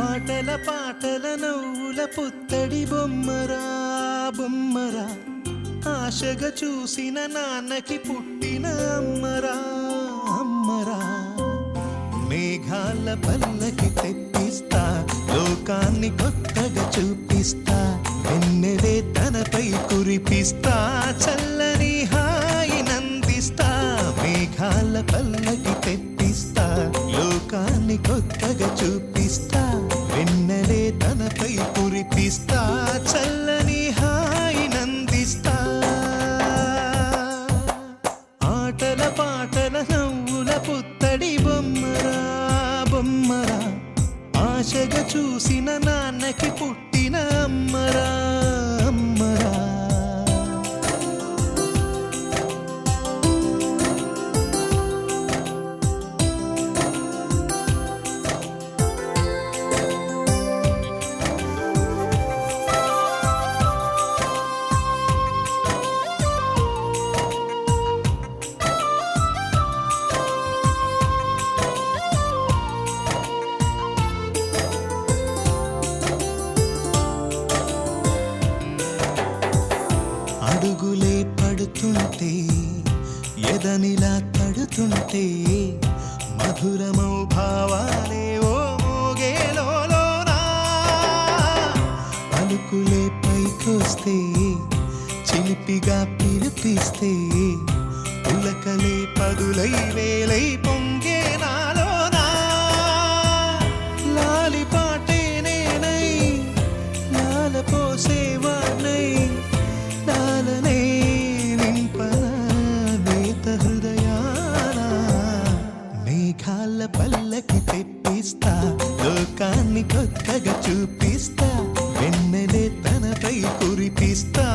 ఆటల పాటల నవ్వుల పుత్తడి బొమ్మరా బొమ్మరా, ఆశగా చూసిన నాన్నకి పుట్టిన అమ్మరా అమ్మరా. మేఘాల పల్లకి తెప్పిస్తా, లోకాన్ని కొత్తగా చూపిస్తా, వెన్నెలే తనపై కురిపిస్తా, చల్లని హాయి నందిస్తా. మేఘాల పల్లకి తెప్పిస్తా, లోకాన్ని కొత్తగా చూపిస్తా, వెన్నెలే తనపై కురిపిస్తా, చల్లని హాయి నందిస్తా. ఆటల పాటల నవ్వుల పుత్తడి బొమ్మరా బొమ్మరా, ఆశగా చూసిన నాన్నకి పుట్టిన అమ్మరా అమ్మరా. అడుగులే పడుతుంటే, ఎదనిలా తడుతుంటే, మధురమౌ భావాలే ఓ మోగేలోనా. పలుకులే పైకొస్తే, చిలిపిగా పిలిపిస్తే, పులకలే పదులై వేలై పొంగే నాలోనా. లాలి పాటే నేనై, లాల పోసేవాణ్ణై, నాలనే నింపన నేత హృదయాన. మేఘాల పల్లకి తెప్పిస్తా, లోకాన్ని కొత్తగా చూపిస్తా, వెన్నెలే తనపై కురిపిస్తా,